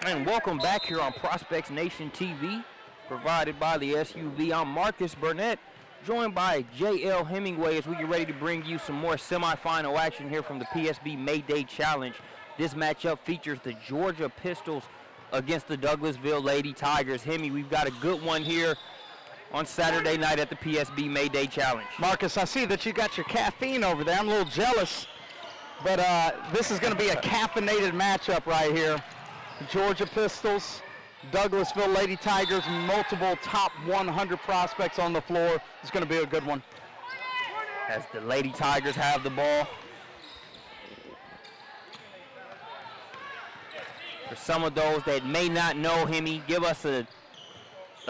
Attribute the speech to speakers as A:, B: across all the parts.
A: And welcome back here on Prospects Nation TV, provided by the SUV. I'm Marcus Burnett, joined by J.L. Hemingway as we get ready to bring you some more semifinal action here from the PSB May Day Challenge. This matchup features the Georgia Pistols against the Douglasville Lady Tigers. Hemi, we've got a good one here on Saturday night at the PSB May Day Challenge.
B: Marcus, I see that you got your caffeine over there. I'm a little jealous, but this is going to be a caffeinated matchup right here. Georgia Pistols, Douglasville Lady Tigers, multiple top 100 prospects on the floor. It's going to be a good one.
A: As the Lady Tigers have the ball. For some of those that may not know Hemi, give us a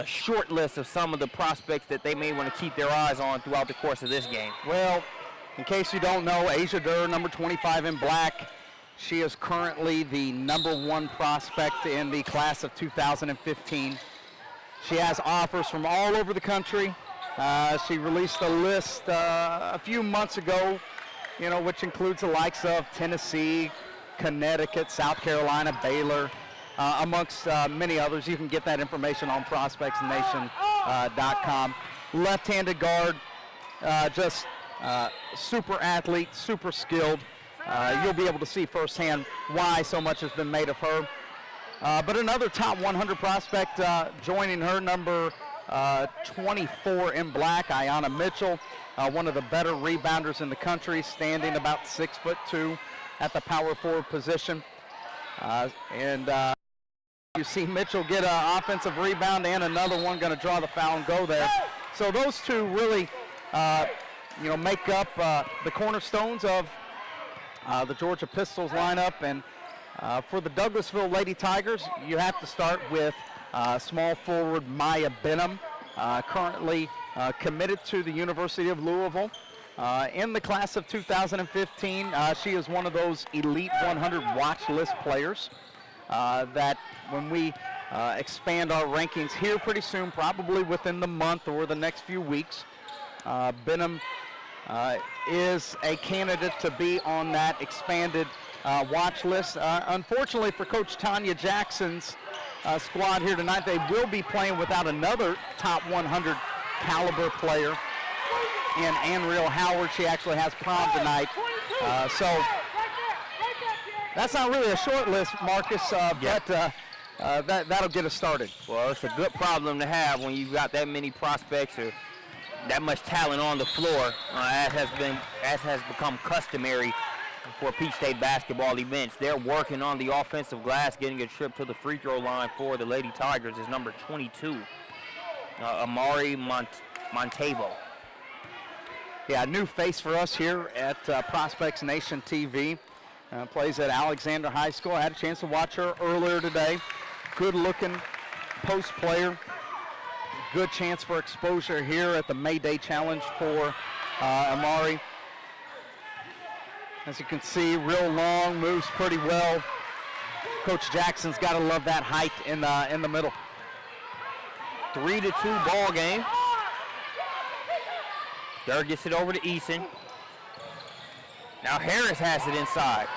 A: short list of some of the prospects that they may want to keep their eyes on throughout the course of this game.
B: Well, in case you don't know, Asia Durr, number 25 in black. She is currently the #1 prospect in the class of 2015. She has offers from all over the country. She released a list a few months ago, which includes the likes of Tennessee, Connecticut, South Carolina, Baylor, amongst many others. You can get that information on prospectsnation.com. Left-handed guard, just super athlete, super skilled. You'll be able to see firsthand why so much has been made of her. But another top 100 prospect joining her, number 24 in black, Ayanna Mitchell, one of the better rebounders in the country, standing about 6'2" at the power forward position. You see Mitchell get an offensive rebound and another one going to draw the foul and go there. So those two really, make up the cornerstones of the Georgia Pistols lineup. And for the Douglasville Lady Tigers, you have to start with small forward Maya Benham, currently committed to the University of Louisville. In the class of 2015, she is one of those Elite 100 watch list players that when we expand our rankings here pretty soon, probably within the month or the next few weeks, Benham is a candidate to be on that expanded watch list. Unfortunately for Coach Tanya Jackson's squad here tonight, they will be playing without another top 100 caliber player in Anriel Howard. She actually has prom tonight. So that's not really a short list, Marcus, but that'll get us started.
A: Well, it's a good problem to have when you've got that many prospects or that much talent on the floor, as has become customary for Peach State basketball events. They're working on the offensive glass, getting a trip to the free throw line for the Lady Tigers is number 22, Amari Montevo.
B: Yeah, a new face for us here at Prospects Nation TV. Plays at Alexander High School. I had a chance to watch her earlier today. Good-looking post player. Good chance for exposure here at the May Day Challenge for Amari. As you can see, real long, moves pretty well. Coach Jackson's got to love that height in the middle.
A: 3-2 ball game. Durr gets it over to Eason. Now Harris has it inside.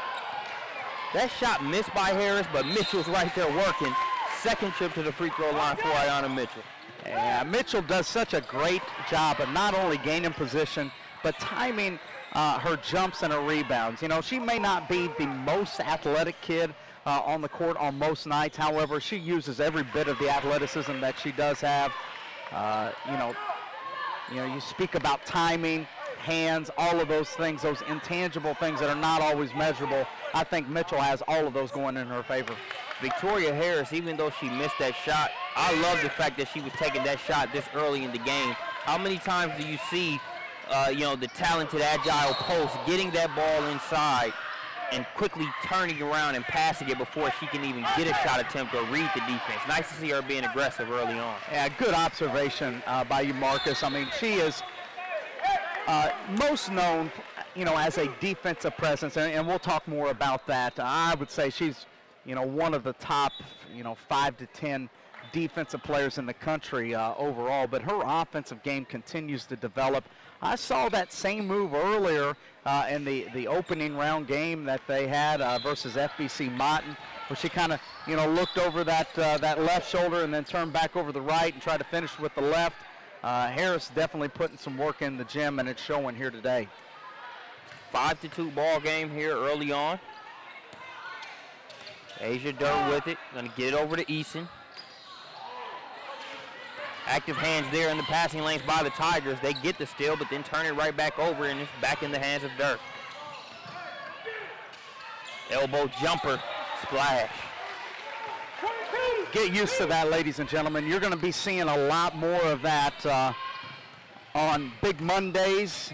A: That shot missed by Harris, but Mitchell's right there working. Second trip to the free throw line for Ayanna Mitchell.
B: Yeah, Mitchell does such a great job of not only gaining position, but timing her jumps and her rebounds. She may not be the most athletic kid on the court on most nights. However, she uses every bit of the athleticism that she does have. You speak about timing, hands, all of those things, those intangible things that are not always measurable. I think Mitchell has all of those going in her favor.
A: Victoria Harris, even though she missed that shot, I love the fact that she was taking that shot this early in the game. How many times do you see, the talented, agile post getting that ball inside and quickly turning around and passing it before she can even get a shot attempt or read the defense? Nice to see her being aggressive early on.
B: Yeah, good observation by you, Marcus. I mean, she is most known, as a defensive presence, and we'll talk more about that. I would say she's, one of the top, 5 to 10 defensive players in the country overall, but her offensive game continues to develop. I saw that same move earlier in the opening round game that they had versus FBC Motton, where she kind of, looked over that left shoulder and then turned back over the right and tried to finish with the left. Harris definitely putting some work in the gym, and it's showing here today.
A: 5-2 ball game here early on. Asia Durr with it, gonna get it over to Eason. Active hands there in the passing lanes by the Tigers. They get the steal, but then turn it right back over, and it's back in the hands of Durr. Elbow jumper, splash.
B: Get used to that, ladies and gentlemen. You're gonna be seeing a lot more of that on big Mondays,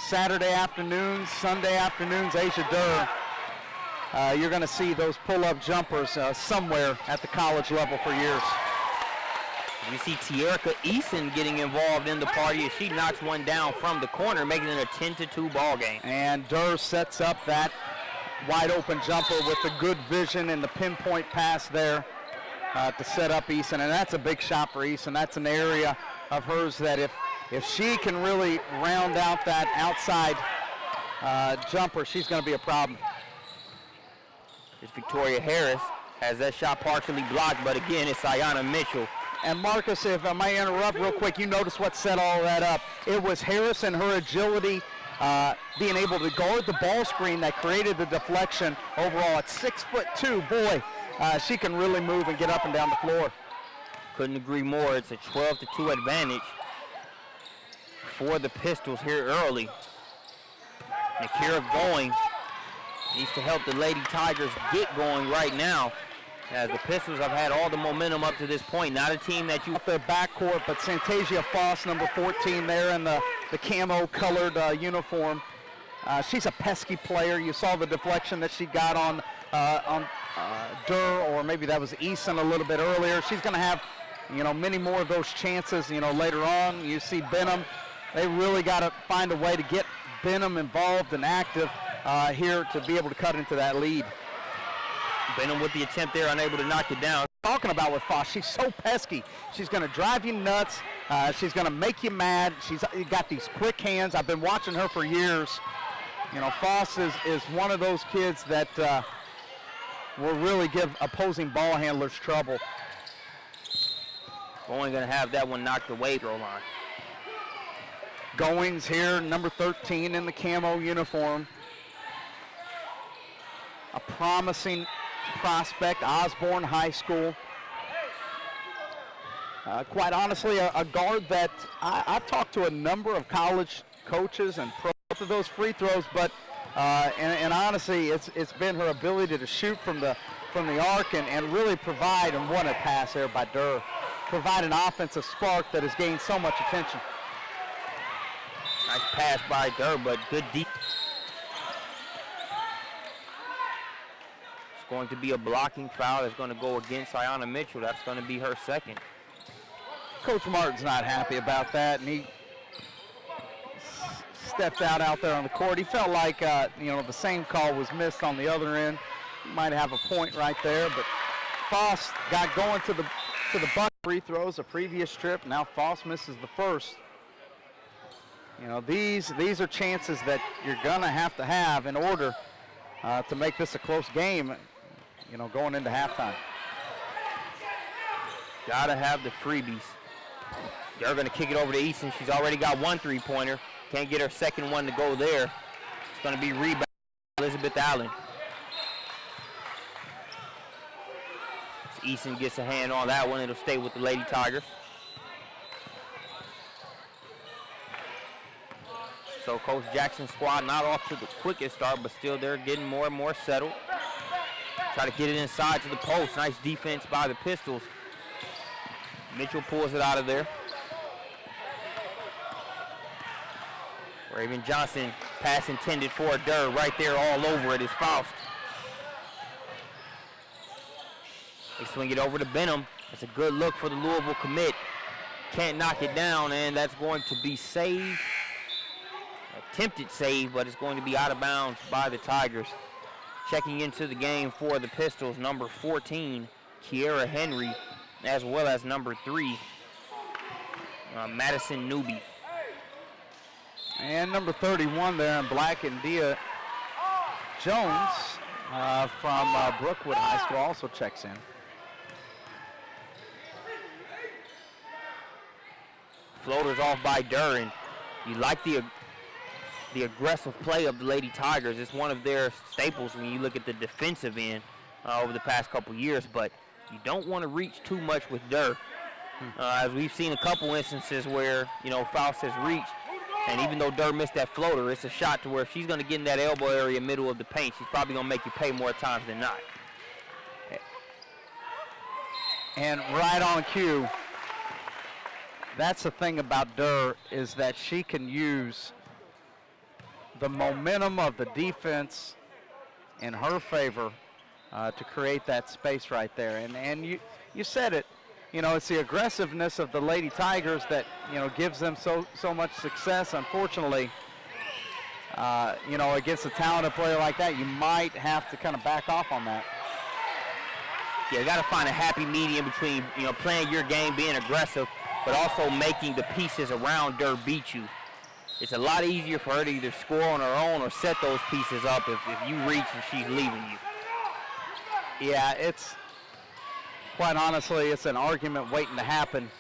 B: Saturday afternoons, Sunday afternoons. Asia Durr, you're gonna see those pull-up jumpers somewhere at the college level for years.
A: You see Tierra Eason getting involved in the party as she knocks one down from the corner, making it a 10-2 ball game.
B: And Durr sets up that wide open jumper with the good vision and the pinpoint pass there to set up Eason. And that's a big shot for Eason. That's an area of hers that if she can really round out that outside jumper, she's going to be a problem.
A: It's Victoria Harris, has that shot partially blocked, but again, it's Ayanna Mitchell.
B: And Marcus, if I may interrupt real quick, you notice what set all that up. It was Harris and her agility, being able to guard the ball screen that created the deflection overall. At 6'2", boy, she can really move and get up and down the floor.
A: Couldn't agree more. It's a 12-2 advantage for the Pistols here early. Nakira going needs to help the Lady Tigers get going right now, as the Pistols have had all the momentum up to this point. Not a team that you...
B: Up their backcourt, but Santasia Foss, number 14 there in the camo-colored uniform. She's a pesky player. You saw the deflection that she got on Durr, or maybe that was Eason a little bit earlier. She's going to have, many more of those chances, later on. You see Benham. They really got to find a way to get Benham involved and active here to be able to cut into that lead.
A: Benham with the attempt there, unable to knock it down.
B: Talking about with Foss, she's so pesky. She's going to drive you nuts. She's going to make you mad. She's got these quick hands. I've been watching her for years. Foss is one of those kids that will really give opposing ball handlers trouble.
A: Only going to have that one knocked away, throw line.
B: Goings here, number 13 in the camo uniform. A promising prospect, Osborne High School. Quite honestly, a guard that I've talked to a number of college coaches and both of those free throws, but and honestly, it's been her ability to shoot from the arc and really provide, and what a pass there by Durr, provide an offensive spark that has gained so much attention.
A: Nice pass by Durr, but good deep. It's going to be a blocking foul that's going to go against Ayanna Mitchell. That's going to be her second.
B: Coach Martin's not happy about that, and he stepped out there on the court. He felt like, the same call was missed on the other end. He might have a point right there, but Foss got going to the bucket. Free throws a previous trip. Now Foss misses the first. These are chances that you're going to have in order to make this a close game, going into halftime.
A: Got to have the freebies. They're going to kick it over to Easton. She's already got one three-pointer. Can't get her second one to go there. It's going to be rebound Elizabeth Allen. Easton gets a hand on that one. It'll stay with the Lady Tigers. So Coach Jackson's squad not off to the quickest start, but still they're getting more and more settled. Try to get it inside to the post. Nice defense by the Pistols. Mitchell pulls it out of there. Raven Johnson, pass intended for Durr, right there all over it is Faust. They swing it over to Benham. That's a good look for the Louisville commit. Can't knock it down, and that's going to be saved. Attempted save, but it's going to be out of bounds by the Tigers. Checking into the game for the Pistols, number 14, Kiera Henry. as well as number 3, Madison Newby.
B: And number 31 there in black, India Jones from Brookwood High School also checks in.
A: Floaters off by Durr, and you like the aggressive play of the Lady Tigers. It's one of their staples when you look at the defensive end over the past couple years, but you don't want to reach too much with Durr. As we've seen a couple instances where, Faust has reached, and even though Durr missed that floater, it's a shot to where if she's going to get in that elbow area, middle of the paint, she's probably going to make you pay more times than not.
B: And right on cue, that's the thing about Durr, is that she can use the momentum of the defense in her favor to create that space right there. And you said it, it's the aggressiveness of the Lady Tigers that, gives them so much success. Unfortunately, against a talented player like that, you might have to kind of back off on that.
A: Yeah, you got to find a happy medium between, playing your game, being aggressive, but also making the pieces around Durr beat you. It's a lot easier for her to either score on her own or set those pieces up if you reach and she's leaving you.
B: Yeah, it's, quite honestly, it's an argument waiting to happen.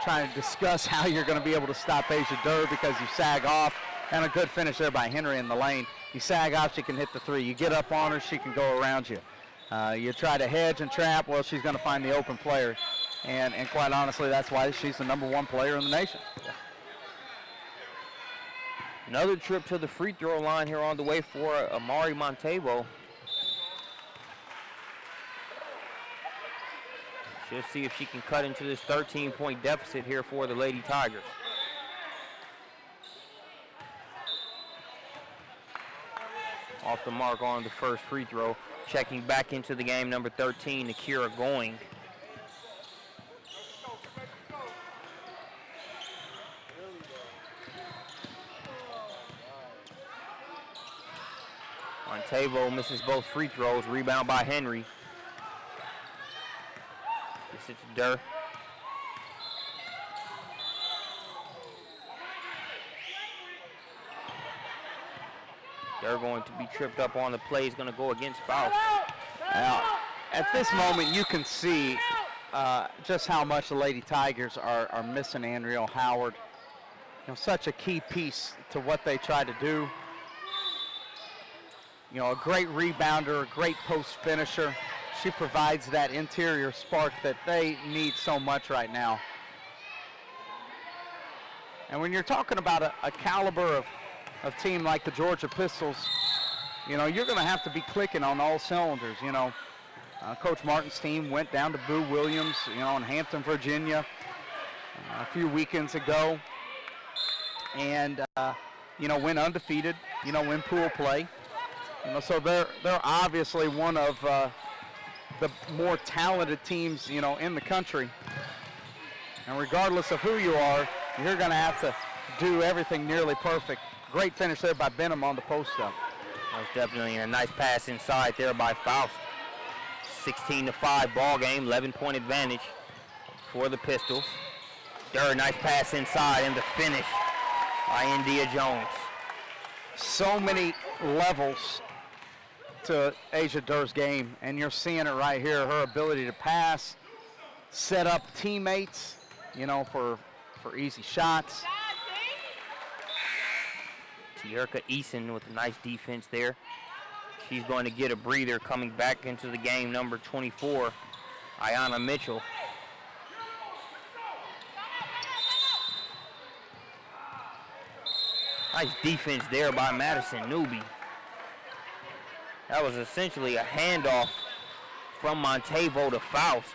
B: Trying to discuss how you're going to be able to stop Asia Durr because you sag off. And a good finish there by Henry in the lane. You sag off, she can hit the 3. You get up on her, she can go around you. You try to hedge and trap, well, she's going to find the open player. And quite honestly, that's why she's the #1 player in the nation. Yeah.
A: Another trip to the free throw line here on the way for Amari Montevo. She'll see if she can cut into this 13-point deficit here for the Lady Tigers. Off the mark on the first free throw. Checking back into the game, number 13, Akira Going. Montevo misses both free throws. Rebound by Henry. Gets it to Durr. They're going to be tripped up on the play. He's going to go against Faust.
B: Now, at this moment, you can see just how much the Lady Tigers are missing Andrea Howard. Such a key piece to what they try to do. A great rebounder, a great post finisher. She provides that interior spark that they need so much right now. And when you're talking about a caliber of team like the Georgia Pistols, you're going to have to be clicking on all cylinders. Coach Martin's team went down to Boo Williams, in Hampton, Virginia, a few weekends ago, and went undefeated, in pool play. So they're obviously one of the more talented teams, in the country. And regardless of who you are, you're going to have to do everything nearly perfect. Great finish there by Benham on the post-up.
A: Most definitely a nice pass inside there by Faust. 16-5 ball game, 11-point advantage for the Pistols. Durr, nice pass inside, and the finish by India Jones.
B: So many levels to Asia Durr's game, and you're seeing it right here. Her ability to pass, set up teammates, for easy shots.
A: Tierka Eason with a nice defense there. She's going to get a breather coming back into the game, number 24, Ayanna Mitchell. Nice defense there by Madison Newby. That was essentially a handoff from Montevo to Faust.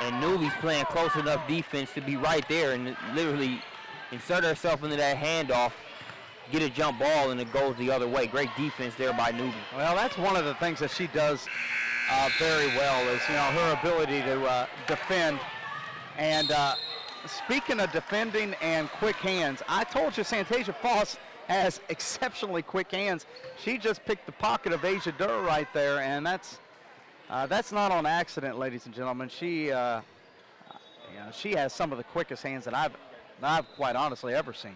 A: And Newby's playing close enough defense to be right there and literally insert herself into that handoff, get a jump ball, and it goes the other way. Great defense there by Newby.
B: Well, that's one of the things that she does very well is, her ability to defend. And speaking of defending and quick hands, I told you Santasia Foss has exceptionally quick hands. She just picked the pocket of Asia Durr right there, and that's That's not on accident, ladies and gentlemen. She has some of the quickest hands that I've quite honestly ever seen.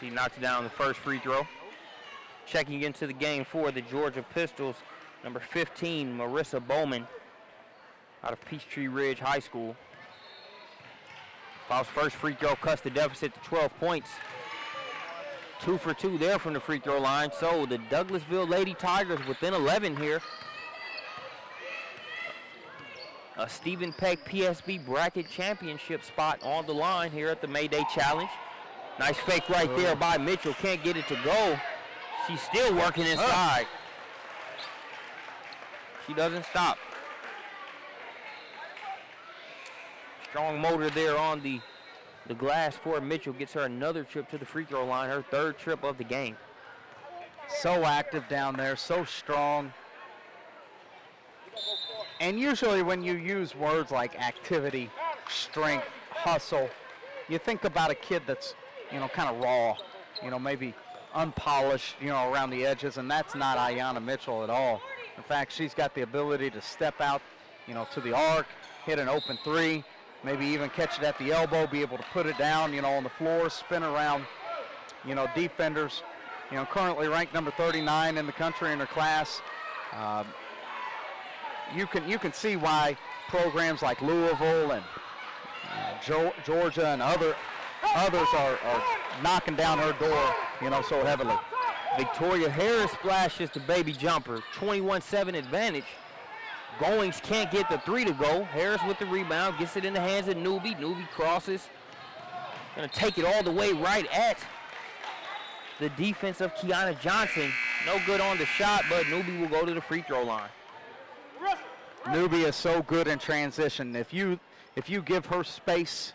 A: She knocks down the first free throw. Checking into the game for the Georgia Pistols, number 15, Marissa Bowman, out of Peachtree Ridge High School. Faust's first free throw cuts the deficit to 12 points. 2 for 2 there from the free throw line. So the Douglasville Lady Tigers within 11 here. A Stephen Peck PSB Bracket Championship spot on the line here at the Mayday Challenge. Nice fake right there by Mitchell. Can't get it to go. She's still working inside. She doesn't stop. Strong motor there on the glass for Mitchell. Gets her another trip to the free throw line, her third trip of the game.
B: So active down there, so strong. And usually when you use words like activity, strength, hustle, you think about a kid that's, kind of raw, maybe unpolished, around the edges, and that's not Ayanna Mitchell at all. In fact, she's got the ability to step out, to the arc, hit an open three, maybe even catch it at the elbow, be able to put it down, on the floor, spin around, defenders. Currently ranked number 39 in the country in her class. You can see why programs like Louisville and Georgia and others are knocking down her door, so heavily.
A: Victoria Harris splashes the baby jumper, 21-7 advantage. Goings can't get the three to go. Harris with the rebound, gets it in the hands of Newby. Newby crosses. Gonna take it all the way right at the defense of Kiana Johnson. No good on the shot, but Newby will go to the free throw line.
B: Newby is so good in transition. If you give her space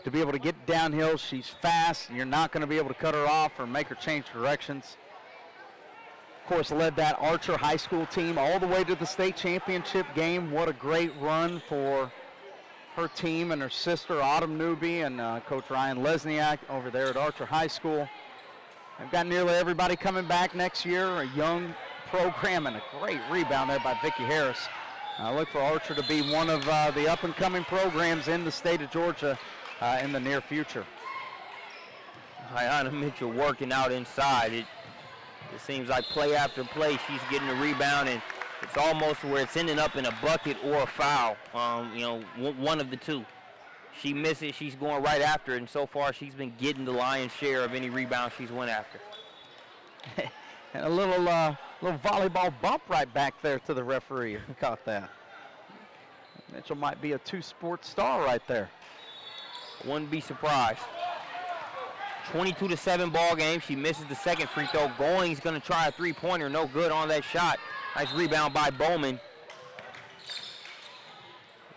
B: to be able to get downhill, she's fast. You're not going to be able to cut her off or make her change directions. Of course, led that Archer High School team all the way to the state championship game. What a great run for her team and her sister, Autumn Newby, and Coach Ryan Lesniak over there at Archer High School. They've got nearly everybody coming back next year, a young program, and a great rebound there by Vicki Harris. I look for Archer to be one of the up-and-coming programs in the state of Georgia in the near future.
A: Ayanna Mitchell working out inside. It seems like play after play, she's getting a rebound, and it's almost where it's ending up in a bucket or a foul. One of the two. She misses, she's going right after it, and so far she's been getting the lion's share of any rebound she's went after.
B: And a little volleyball bump right back there to the referee, if you caught that. Mitchell might be a two-sport star right there.
A: Wouldn't be surprised. 22-7 ball game. She misses the second free throw. Going's going to try a three-pointer. No good on that shot. Nice rebound by Bowman.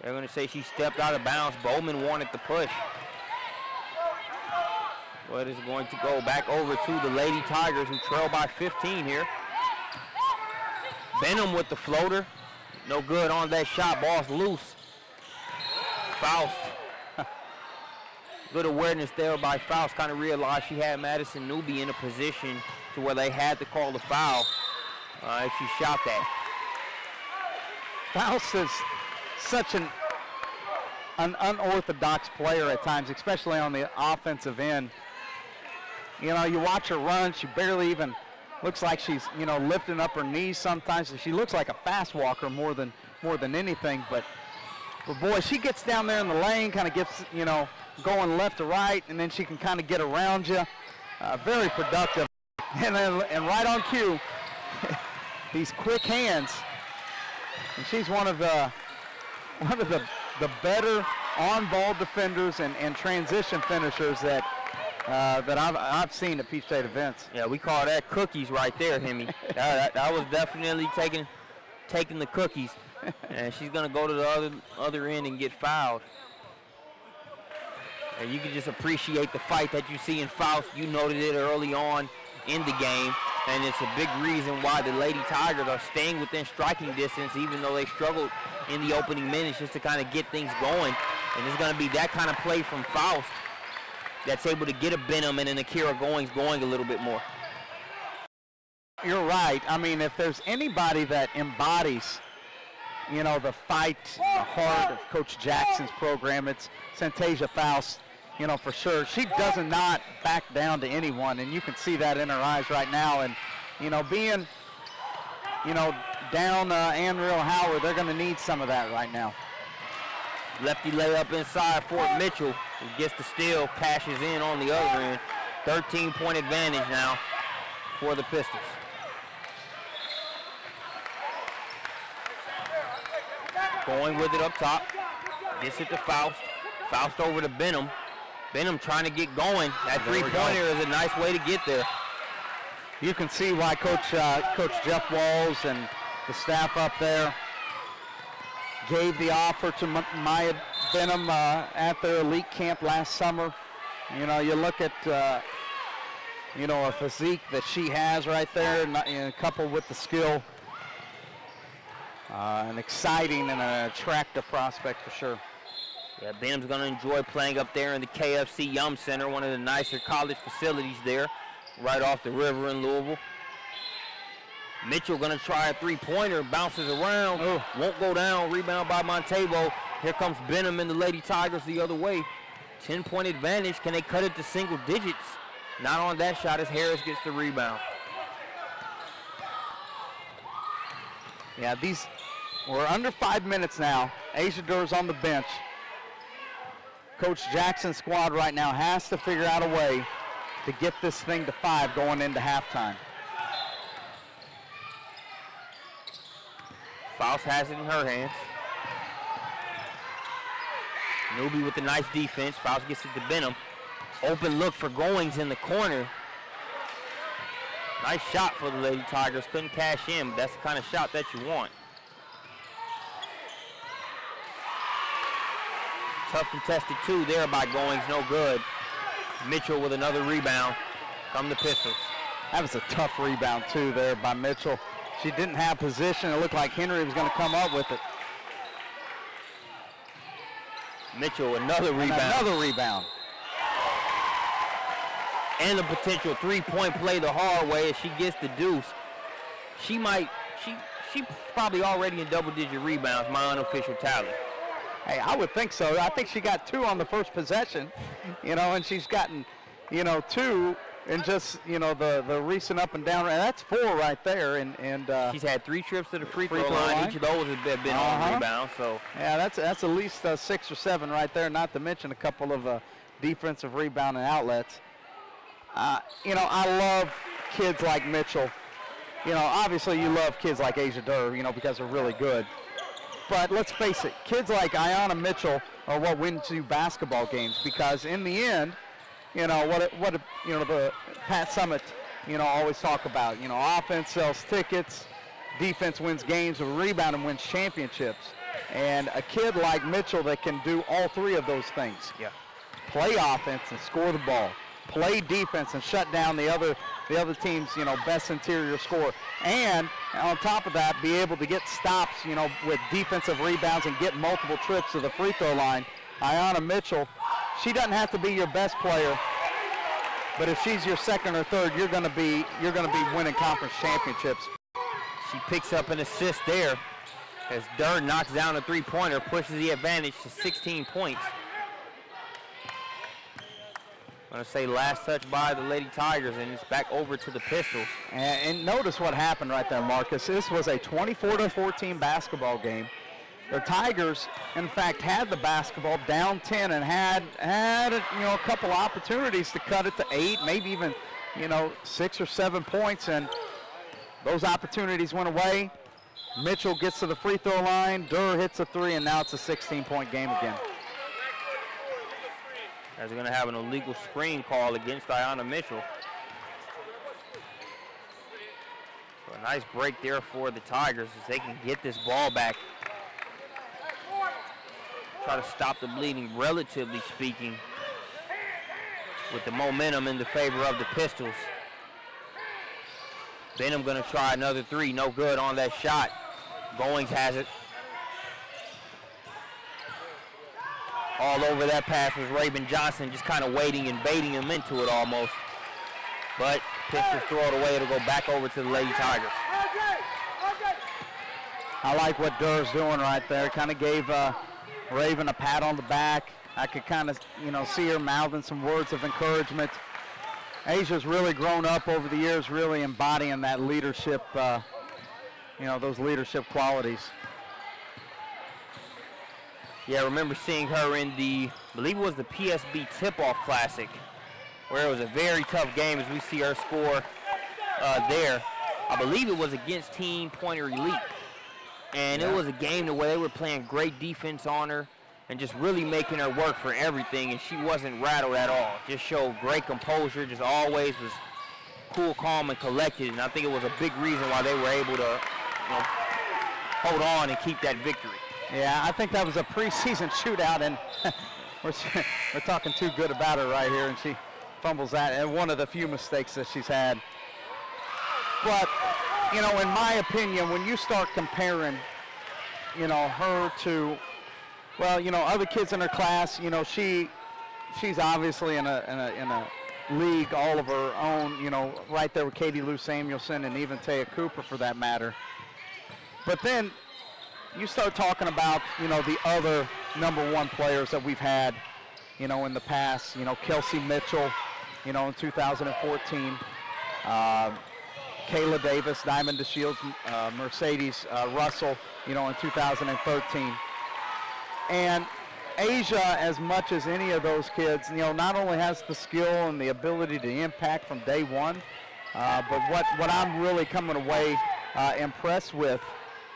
A: They're going to say she stepped out of bounds. Bowman wanted the push. But it's going to go back over to the Lady Tigers, who trail by 15 here. Benham with the floater. No good on that shot. Ball's loose. Faust. Good awareness there by Faust. Kind of realized she had Madison Newby in a position to where they had to call the foul if she shot that.
B: Faust is such an unorthodox player at times, especially on the offensive end. You watch her run, she barely even looks like she's, lifting up her knees sometimes. She looks like a fast walker more than anything, but boy, she gets down there in the lane, kind of gets, going left to right, and then she can kind of get around you. Very productive. And right on cue, these quick hands. And she's one of the better on-ball defenders and transition finishers that I've seen at Peach State events.
A: Yeah, we call that cookies right there, Hemi. that was definitely taking the cookies. And she's going to go to the other end and get fouled. And you can just appreciate the fight that you see in Faust. You noted it early on in the game, and it's a big reason why the Lady Tigers are staying within striking distance, even though they struggled in the opening minutes just to kind of get things going. And it's going to be that kind of play from Faust that's able to get a Benham and an Akira Goings going a little bit more.
B: You're right. I mean, if there's anybody that embodies, you know, the fight, the heart of Coach Jackson's program, it's Santasia Faust, you know, for sure. She does not back down to anyone, and you can see that in her eyes right now. And, you know, being, you know, down Anriel Howard, they're going to need some of that right now.
A: Lefty layup inside for Mitchell, who gets the steal, cashes in on the other end. 13-point advantage now for the Pistols. Going with it up top. Gets it to Faust. Faust over to Benham. Benham trying to get going. That three-pointer is a nice way to get there.
B: You can see why Coach Jeff Walls and the staff up there gave the offer to Maya Benham at their elite camp last summer. You know, you look at, you know, a physique that she has right there, and coupled with the skill. An exciting and an attractive prospect for sure.
A: Yeah, Benham's going to enjoy playing up there in the KFC Yum Center, one of the nicer college facilities there, right off the river in Louisville. Mitchell going to try a three-pointer, bounces around, won't go down, rebound by Montebo. Here comes Benham and the Lady Tigers the other way. 10-point advantage, can they cut it to single digits? Not on that shot as Harris gets the rebound.
B: Yeah, we're under 5 minutes now. Asia Durr's on the bench. Coach Jackson's squad right now has to figure out a way to get this thing to 5 going into halftime.
A: Faust has it in her hands. Newby with the nice defense. Faust gets it to Benham. Open look for Goings in the corner. Nice shot for the Lady Tigers. Couldn't cash in, but that's the kind of shot that you want. Tough contested two there by Goings, no good. Mitchell with another rebound from the Pistols.
B: That was a tough rebound too there by Mitchell. She didn't have position. It looked like Henry was going to come up with it.
A: Mitchell, another rebound.
B: Another rebound.
A: And a potential three-point play the hard way as she gets the deuce. She probably already in double-digit rebounds, my unofficial tally.
B: Hey, I would think so. I think she got 2 on the first possession, you know, and she's gotten, you know, 2 in just, you know, the recent up and down. And that's 4 right there. And
A: she's had 3 trips to the free throw line. Each of those have been on rebound. So
B: yeah, that's at least 6 or 7 right there. Not to mention a couple of defensive rebound and outlets. You know, I love kids like Mitchell. You know, obviously you love kids like Asia Durr, you know, because they're really good. But let's face it, kids like Ayanna Mitchell are what wins you basketball games, because in the end, you know, you know, the Pat Summitt, you know, always talk about, you know, offense sells tickets, defense wins games, and rebounding wins championships. And a kid like Mitchell that can do all 3 of those things.
A: Yeah.
B: Play offense and score the ball. Play defense and shut down the other team's, you know, best interior score. And on top of that, be able to get stops, you know, with defensive rebounds and get multiple trips to the free throw line. Ayanna Mitchell, she doesn't have to be your best player, but if she's your second or third, you're going to be winning conference championships.
A: She picks up an assist there as Durr knocks down a three-pointer, pushes the advantage to 16 points. I'm going to say last touch by the Lady Tigers, and it's back over to the Pistols.
B: And notice what happened right there, Marcus. This was a 24-14 basketball game. The Tigers, in fact, had the basketball down 10 and had you know, a couple opportunities to cut it to 8, maybe even, you know, 6 or 7 points, and those opportunities went away. Mitchell gets to the free throw line, Durr hits a 3, and now it's a 16-point game again.
A: As they're going to have an illegal screen call against Ayanna Mitchell. So a nice break there for the Tigers as they can get this ball back. Try to stop the bleeding, relatively speaking, with the momentum in the favor of the Pistols. Benham going to try another 3, no good on that shot. Goings has it. All over that pass was Raven Johnson, just kind of waiting and baiting him into it almost. but Pistols throw it away. It'll go back over to the Lady Tigers.
B: I like what Durr's doing right there. Kind of gave Raven a pat on the back. I could kind of, see her mouthing some words of encouragement. Asia's really grown up over the years, really embodying that leadership, those leadership qualities.
A: Yeah, I remember seeing her in I believe it was the PSB Tip-Off Classic, where it was a very tough game as we see her score there. I believe it was against Team Pointer Elite. And it was a game where they were playing great defense on her and just really making her work for everything, and she wasn't rattled at all. Just showed great composure, just always was cool, calm, and collected, and I think it was a big reason why they were able to hold on and keep that victory.
B: Yeah, I think that was a preseason shootout, and we're talking too good about her right here, and she fumbles that, and one of the few mistakes that she's had. But, in my opinion, when you start comparing, her to, other kids in her class, she's obviously in a league all of her own, right there with Katie Lou Samuelson and even Taya Cooper for that matter. But then you start talking about, the other #1 players that we've had, in the past, Kelsey Mitchell, in 2014. Kayla Davis, Diamond DeShields, Mercedes Russell, in 2013. And Asia, as much as any of those kids, not only has the skill and the ability to impact from day one, but what I'm really coming away impressed with,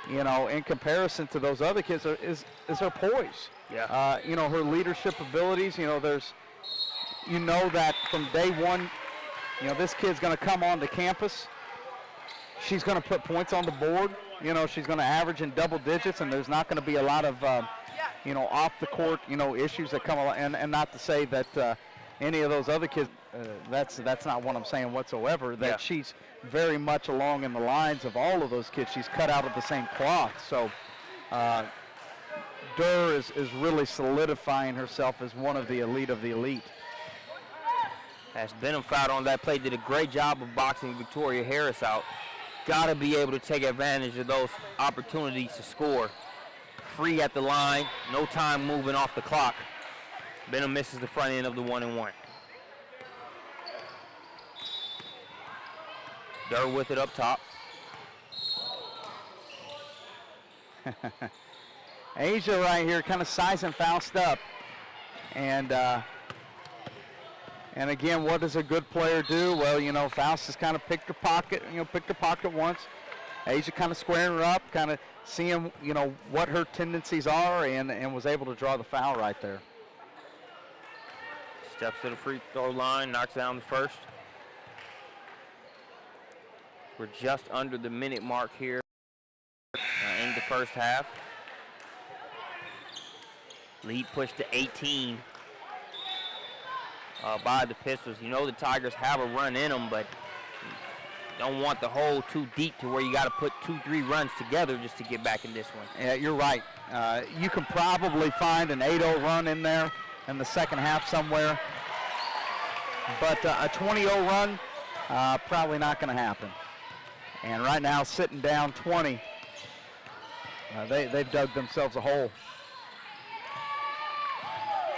B: in comparison to those other kids is her poise.
A: Yeah.
B: Her leadership abilities, that from day one, this kid's going to come onto campus. She's going to put points on the board. She's going to average in double digits, and there's not going to be a lot of, off the court, issues that come along. And not to say that any of those other kids, that's not what I'm saying whatsoever. That she's very much along in the lines of all of those kids. She's cut out of the same cloth. So Durr is really solidifying herself as one of the elite of the elite.
A: As Benham fouled on that play, did a great job of boxing Victoria Harris out. Got to be able to take advantage of those opportunities to score. Free at the line, no time moving off the clock. Benham misses the front end of the 1-and-1. Durr with it up top.
B: Asia right here kind of sizing Faust up. And again, what does a good player do? Well, Faust has kind of picked her pocket, once. Asia kind of squaring her up, kind of seeing, what her tendencies are, and was able to draw the foul right there.
A: Steps to the free throw line, knocks down the first. We're just under the minute mark here in the first half. Lead pushed to 18. By the Pistols. The Tigers have a run in them, but don't want the hole too deep to where you got to put 2-3 runs together just to get back in this one.
B: Yeah, you're right. You can probably find an 8-0 run in there in the second half somewhere, but a 20-0 run, probably not going to happen. And right now, sitting down 20, they've dug themselves a hole.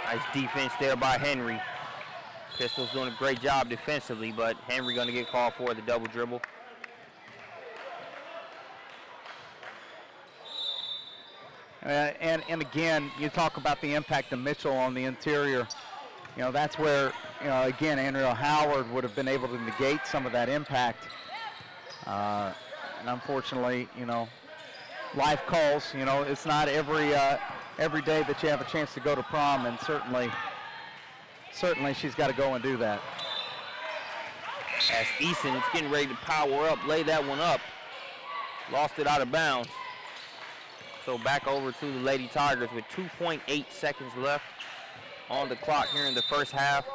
A: Nice defense there by Henry. Pistols doing a great job defensively, but Henry going to get called for the double dribble.
B: And again, you talk about the impact of Mitchell on the interior. That's where, again, Andrea Howard would have been able to negate some of that impact. And unfortunately, life calls. It's not every day that you have a chance to go to prom, and certainly she's got to go and do that.
A: As Eason is getting ready to power up, lay that one up. Lost it out of bounds. So back over to the Lady Tigers with 2.8 seconds left on the clock here in the first half.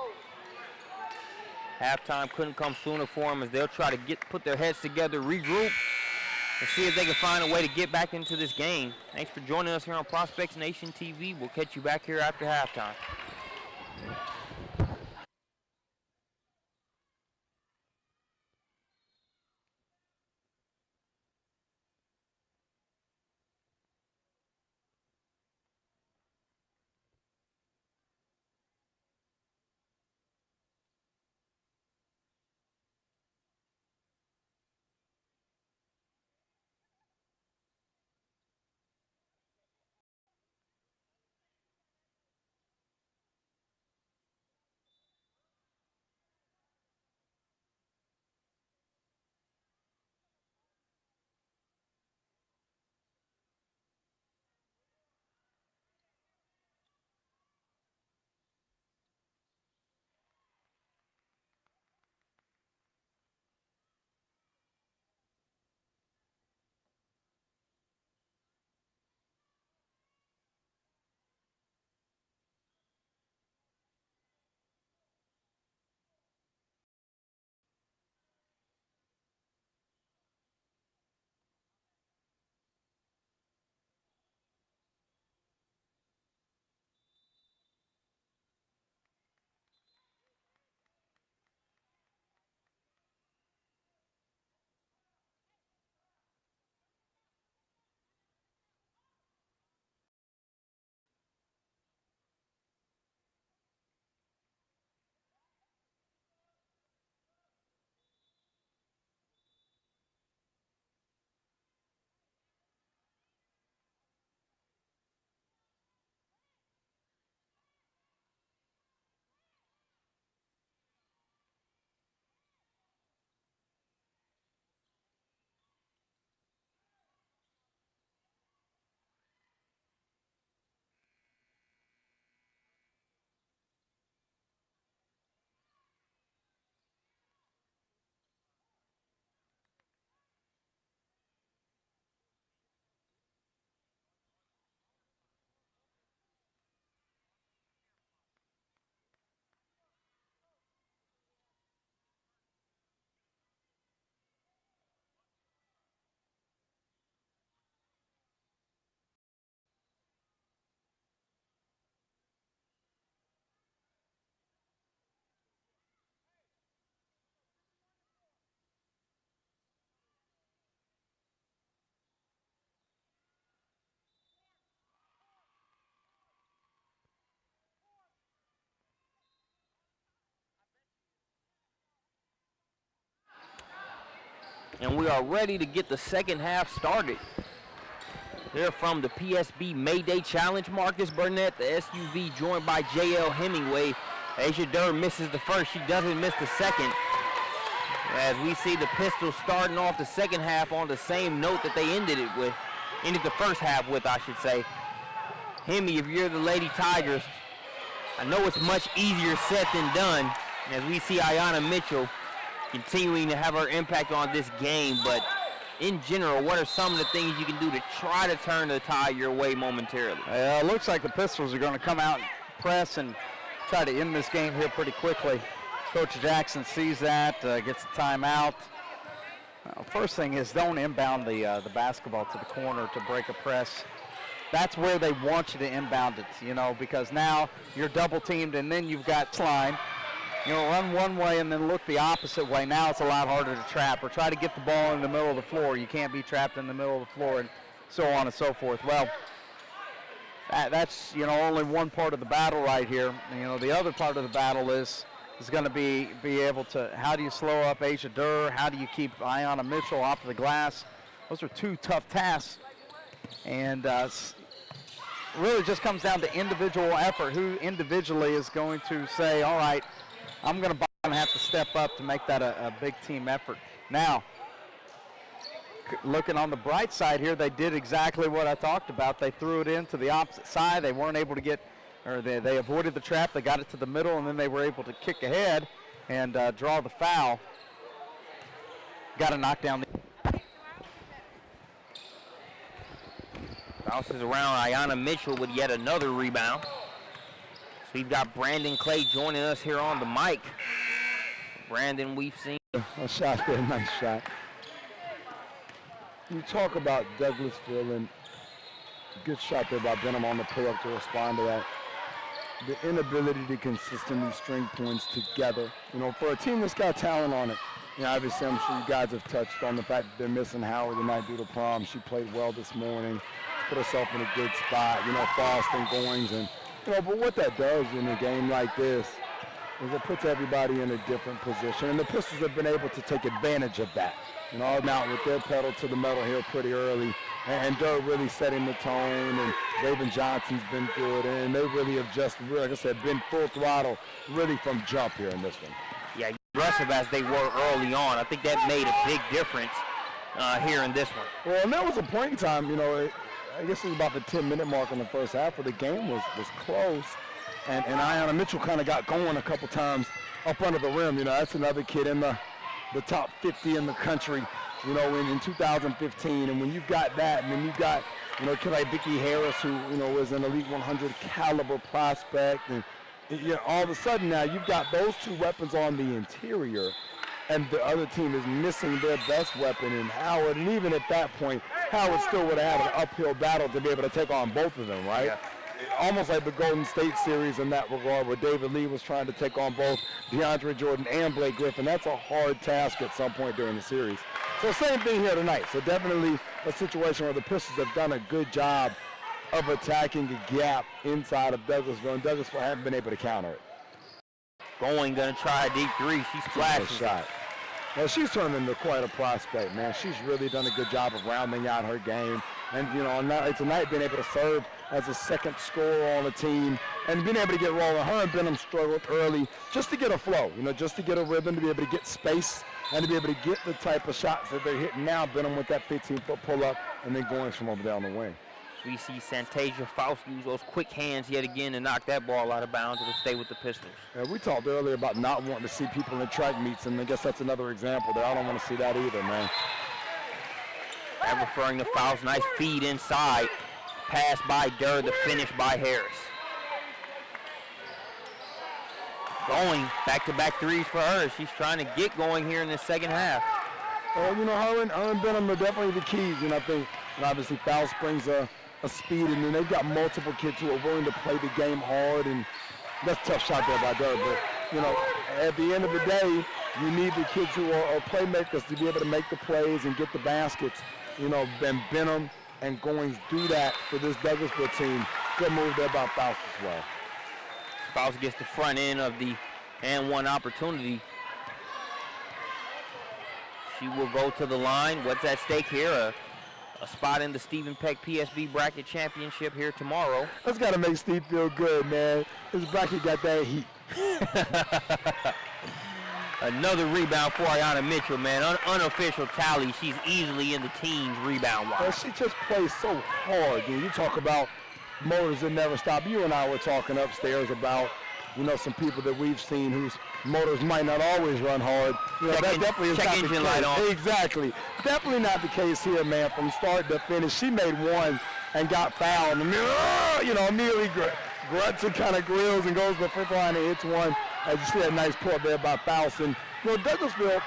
A: Halftime couldn't come sooner for them as they'll try to put their heads together, regroup, and see if they can find a way to get back into this game. Thanks for joining us here on Prospects Nation TV. We'll catch you back here after halftime. And we are ready to get the second half started. Here from the PSB Mayday Challenge, Marcus Burnett, the SUV, joined by J.L. Hemingway. Asia Durr misses the first. She doesn't miss the second. As we see the Pistols starting off the second half on the same note that they ended the first half with, I should say. Hemi, if you're the Lady Tigers, I know it's much easier said than done, as we see Ayanna Mitchell continuing to have her impact on this game, but in general, what are some of the things you can do to try to turn the tide your way momentarily?
B: It looks like the Pistols are going to come out and press and try to end this game here pretty quickly. Coach Jackson sees that, gets a timeout. First thing is don't inbound the basketball to the corner to break a press. That's where they want you to inbound it, because now you're double teamed and then you've got line. Run one way and then look the opposite way. Now it's a lot harder to trap or try to get the ball in the middle of the floor. You can't be trapped in the middle of the floor and so on and so forth. Well, that's, only one part of the battle right here. The other part of the battle is going to be able to, how do you slow up Asia Durr? How do you keep Ayanna Mitchell off of the glass? Those are two tough tasks. And really just comes down to individual effort. Who individually is going to say, all right, I'm going to have to step up to make that a big team effort. Now, looking on the bright side here, they did exactly what I talked about. They threw it into the opposite side. They weren't able to get, or they avoided the trap. They got it to the middle, and then they were able to kick ahead and draw the foul. Got to knock down the...
A: Bounces around Ayanna Mitchell with yet another rebound. So we've got Brandon Clay joining us here on the mic. Brandon, we've seen...
C: A shot there, nice shot. You talk about Douglasville, and good shot there by Benham on the pull-up to respond to that. The inability to consistently string points together. For a team that's got talent on it, obviously I'm sure you guys have touched on the fact that they're missing Howard tonight due to prom. She played well this morning, put herself in a good spot, Foston Goings, and but what that does in a game like this is it puts everybody in a different position, and the Pistols have been able to take advantage of that. Out with their pedal to the metal here pretty early, and Durr really setting the tone, and Raven Johnson's been good, and they really have just, like I said, been full throttle really from jump here in this one.
A: Yeah, aggressive as they were early on. I think that made a big difference here in this one.
C: Well, and there was a point in time, I guess it was about the 10-minute mark in the first half where the game was close, and Ayanna Mitchell kind of got going a couple times up under the rim. That's another kid in the top 50 in the country, in 2015. And when you've got that, and then you've got, a kid like Vicki Harris, who, is an Elite 100 caliber prospect, and all of a sudden now you've got those two weapons on the interior, and the other team is missing their best weapon in Howard. And even at that point, Howard still would have had an uphill battle to be able to take on both of them, right? Yeah. Almost like the Golden State series in that regard, where David Lee was trying to take on both DeAndre Jordan and Blake Griffin. That's a hard task at some point during the series. So same thing here tonight. So definitely a situation where the Pistons have done a good job of attacking the gap inside of Douglasville, and Douglasville haven't been able to counter it.
A: Going, gonna try a deep three. She splashes.
C: Nice shot. Well, she's turned into quite a prospect, man. She's really done a good job of rounding out her game. And, tonight being able to serve as a second scorer on the team and being able to get rolling. Her and Benham struggled early just to get a flow, just to get a rhythm, to be able to get space and to be able to get the type of shots that they're hitting now. Benham with that 15-foot pull-up and then going from over down the wing.
A: We see Santasia Faust use those quick hands yet again to knock that ball out of bounds to stay with the Pistols.
C: Yeah, we talked earlier about not wanting to see people in track meets, and I guess that's another example there. I don't want to see that either, man.
A: And referring to Faust, nice feed inside. Pass by Durr, the finish by Harris. Going, back-to-back threes for her. She's trying to get going here in the second half.
C: Well, her and Benham are definitely the keys, I think. And obviously, Faust brings a speed, and then they've got multiple kids who are willing to play the game hard, and that's a tough shot there by Durr. But, at the end of the day, you need the kids who are playmakers to be able to make the plays and get the baskets. Ben Benham and Goings do that for this Douglasville team. Good move there by Faust as well.
A: Faust gets the front end of the and one opportunity. She will go to the line. What's at stake here? A spot in the Stephen Peck PSB Bracket Championship here tomorrow.
C: That's got to make Steve feel good, man. His bracket got that heat.
A: Another rebound for Ayanna Mitchell, man. Unofficial tally. She's easily in the teens rebound-wise.
C: Well, she just plays so hard, dude. You talk about motors that never stop. You and I were talking upstairs about, you know, some people that we've seen whose motors might not always run hard. You know, that definitely is not the case.
A: Light on.
C: Exactly. Definitely not the case here, man. From start to finish, she made one and got fouled. And immediately grunts and kind of grills and goes to the front line and hits one. As you see that nice pull there by Faustin. You know, Douglasville,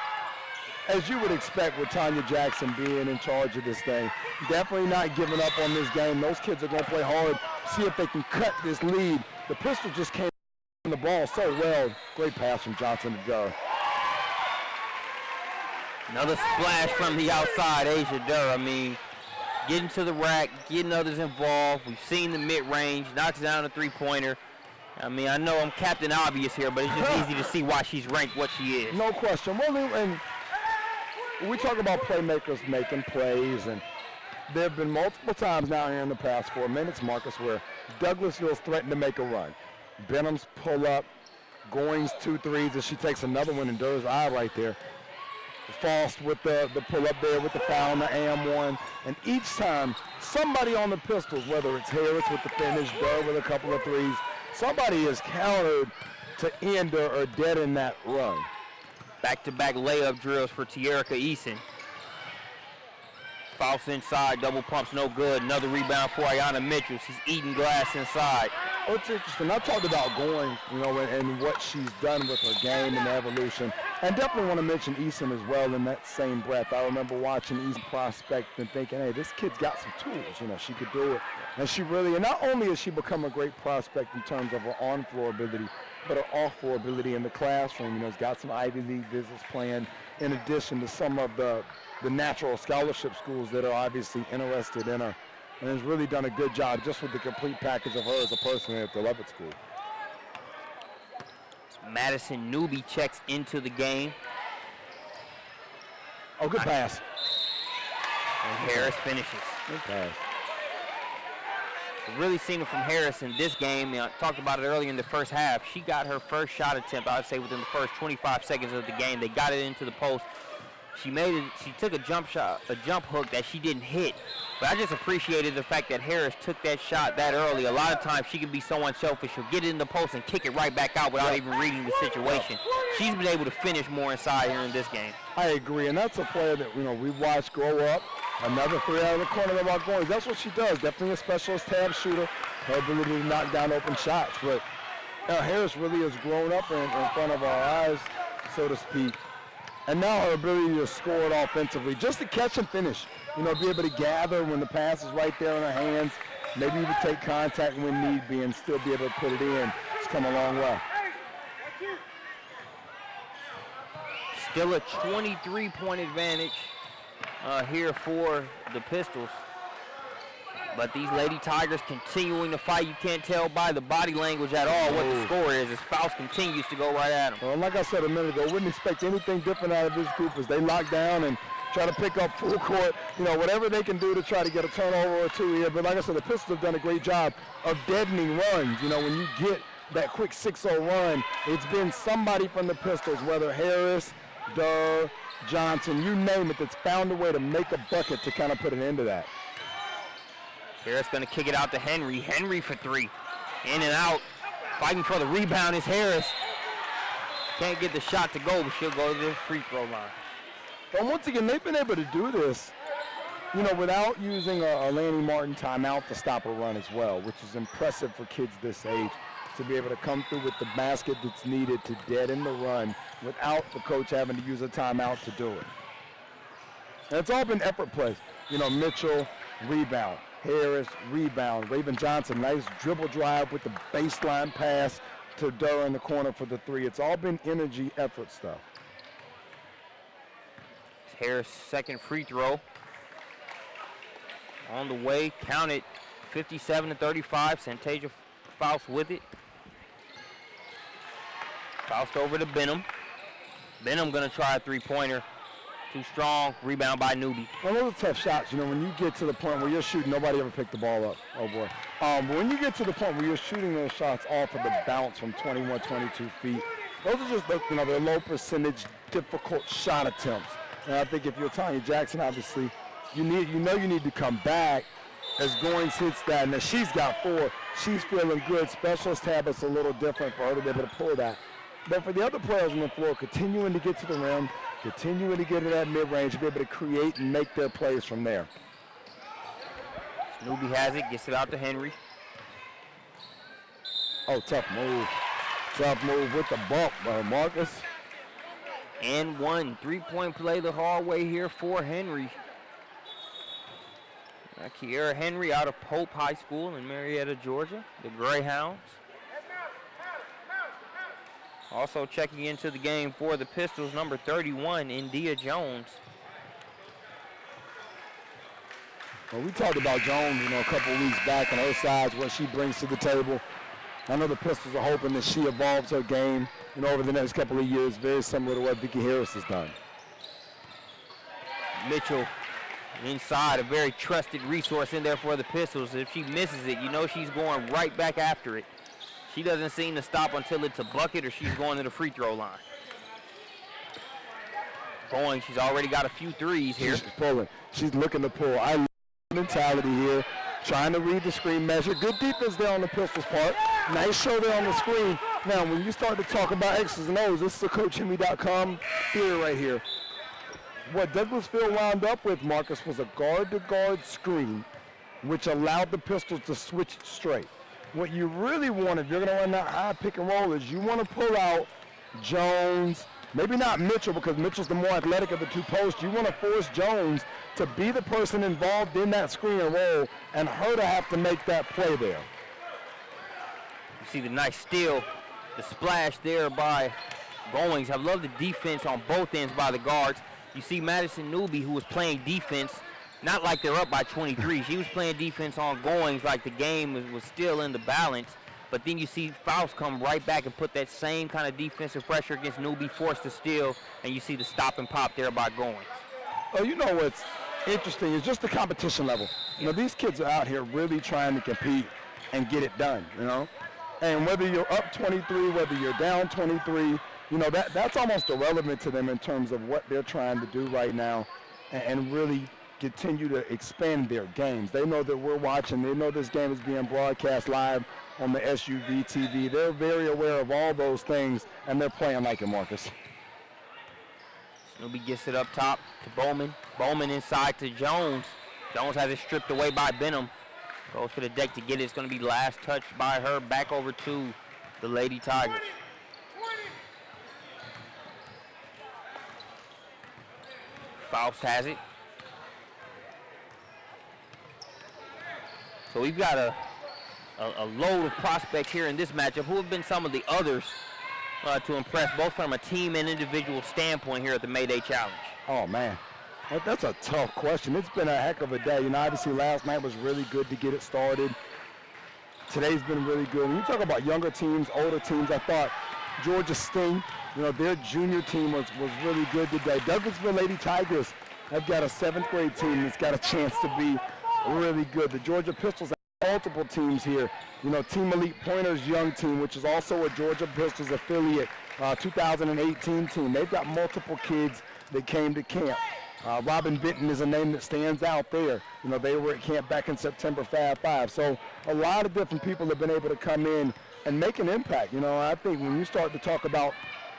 C: as you would expect with Tanya Jackson being in charge of this thing, definitely not giving up on this game. Those kids are going to play hard, see if they can cut this lead. The Pistols just came on the ball so well. Great pass from Johnson to Durr.
A: Another splash from the outside, Asia Durr. I mean, getting to the rack, getting others involved. We've seen the mid-range, knocks down a three-pointer. I mean, I know I'm Captain Obvious here, but it's just easy to see why she's ranked what she is.
C: No question. Well, and we talk about playmakers making plays, and there have been multiple times now here in the past 4 minutes, Marcus, where Douglasville's threatened to make a run. Benham's pull up, Goings 2 threes, and she takes another one in Durr's eye right there. Faust with the pull up there with the foul on the AM1. And each time, somebody on the Pistols, whether it's Harris with the finish, Durr with a couple of threes, somebody is countered to end or deaden that run.
A: Back-to-back layup drills for Tierica Eason. Faust inside, double pumps no good. Another rebound for Ayanna Mitchell. She's eating glass inside.
C: Oh, it's interesting. I talked about Goings, you know, and what she's done with her game and evolution. And definitely want to mention Eason as well in that same breath. I remember watching Eason prospect and thinking, hey, this kid's got some tools. You know, she could do it. And she really, and not only has she become a great prospect in terms of her on-floor ability, but her off-floor ability in the classroom. You know, has got some Ivy League visits planned in addition to some of the natural scholarship schools that are obviously interested in her. And has really done a good job just with the complete package of her as a person at the Levitt School.
A: Madison Newby checks into the game.
C: Oh, good pass.
A: And Harris finishes.
C: Good pass.
A: We've really seen it from Harris in this game. You know, I talked about it earlier in the first half. She got her first shot attempt, I would say, within the first 25 seconds of the game. They got it into the post. She made it. She took a jump shot, a jump hook that she didn't hit. But I just appreciated the fact that Harris took that shot that early. A lot of times she can be so unselfish. She'll get it in the post and kick it right back out without even reading the situation. She's been able to finish more inside here in this game.
C: I agree, and that's a player that, you know, we've watched grow up. Another three out of the corner of our Goings. That's what she does. Definitely a specialist tab shooter. Her ability to knock down open shots. But Harris really has grown up in front of our eyes, so to speak. And now her ability to score it offensively, just to catch and finish. You know, be able to gather when the pass is right there in her hands. Maybe even take contact when need be and still be able to put it in. It's come a long way.
A: Still a 23-point advantage here for the Pistols. But these Lady Tigers continuing to fight. You can't tell by the body language at all what the score is as Faust continues to go right at them.
C: Well, like I said a minute ago, wouldn't expect anything different out of this group as they lock down and try to pick up full court, you know, whatever they can do to try to get a turnover or two here. But like I said, the Pistols have done a great job of deadening runs. You know, when you get that quick 6-0 run, it's been somebody from the Pistols, whether Harris, Durr, Johnson, you name it, that's found a way to make a bucket to kind of put an end to that.
A: Harris going to kick it out to Henry. Henry for three. In and out. Fighting for the rebound is Harris. Can't get the shot to go, but she'll go to the free throw line.
C: But once again, they've been able to do this, you know, without using a Lanny Martin timeout to stop a run as well, which is impressive for kids this age, to be able to come through with the basket that's needed to deaden the run without the coach having to use a timeout to do it. And it's all been effort plays. You know, Mitchell, rebound. Harris, rebound. Raven Johnson, nice dribble drive with the baseline pass to Durr in the corner for the three. It's all been energy, effort stuff.
A: Harris' second free throw. On the way, count it, 57-35. Santasia Faust with it. Faust over to Benham. Benham gonna try a three-pointer. Too strong. Rebound by Newbie.
C: Well, those are tough shots. You know, when you get to the point where you're shooting, nobody ever picked the ball up. Oh, boy. But when you get to the point where you're shooting those shots off of the bounce from 21, 22 feet, those are just, you know, they're low percentage, difficult shot attempts. And I think if you're Tanya Jackson, obviously, you need to come back. As Goings hits that, and she's got 4, she's feeling good. Specialist habits a little different for her to be able to pull that. But for the other players on the floor, continuing to get to the rim, continuing to get to that mid-range, be able to create and make their plays from there.
A: Newbie has it, gets it out to Henry.
C: Oh, tough move. Tough move with the bump by Marcus.
A: And 1 3-point play the hard way here for Henry. Kiera Henry out of Pope High School in Marietta, Georgia, the Greyhounds. Also checking into the game for the Pistols, number 31, India Jones.
C: Well, we talked about Jones, you know, a couple weeks back on her sides, what she brings to the table. I know the Pistols are hoping that she evolves her game, you know, over the next couple of years, very similar to what Vicki Harris has done.
A: Mitchell inside, a very trusted resource in there for the Pistols. If she misses it, you know she's going right back after it. She doesn't seem to stop until it's a bucket or she's going to the free throw line. Going, she's already got a few threes here.
C: She's pulling. She's looking to pull. I love the mentality here, trying to read the screen measure. Good defense there on the Pistols' part. Nice show there on the screen. Now, when you start to talk about X's and O's, this is a CoachHenry.com theory right here. What Douglasville wound up with, Marcus, was a guard-to-guard screen, which allowed the Pistols to switch straight. What you really want, if you're going to run that high pick and roll, is you want to pull out Jones, maybe not Mitchell, because Mitchell's the more athletic of the two posts. You want to force Jones to be the person involved in that screen and roll, and her to have to make that play there.
A: You see the nice steal, the splash there by Goings. I love the defense on both ends by the guards. You see Madison Newby, who was playing defense, not like they're up by 23. She was playing defense on Goings like the game was still in the balance. But then you see Faust come right back and put that same kind of defensive pressure against Newby, forced to steal, and you see the stop and pop there by Goings.
C: Oh, you know what's interesting is just the competition level. You know, these kids are out here really trying to compete and get it done, you know. And whether you're up 23, whether you're down 23, you know, that's almost irrelevant to them in terms of what they're trying to do right now and really continue to expand their games. They know that we're watching. They know this game is being broadcast live on the SUV TV. They're very aware of all those things, and they're playing like it, Marcus.
A: Newby gets it up top to Bowman. Bowman inside to Jones. Jones has it stripped away by Benham. Goes to the deck to get it. It's going to be last touched by her. Back over to the Lady Tigers. Faust has it. So we've got a load of prospects here in this matchup. Who have been some of the others to impress, both from a team and individual standpoint here at the Mayday Challenge?
C: Oh, man. That's a tough question. It's been a heck of a day. You know, obviously last night was really good to get it started. Today's been really good. When you talk about younger teams, older teams, I thought Georgia Sting, you know, their junior team was really good today. Douglasville Lady Tigers have got a 7th grade team that's got a chance to be really good. The Georgia Pistols have multiple teams here. You know, Team Elite Pointers young team, which is also a Georgia Pistols affiliate, 2018 team. They've got multiple kids that came to camp. Robin Benton is a name that stands out there. You know, they were at camp back in September, Fab 5. So a lot of different people have been able to come in and make an impact. You know, I think when you start to talk about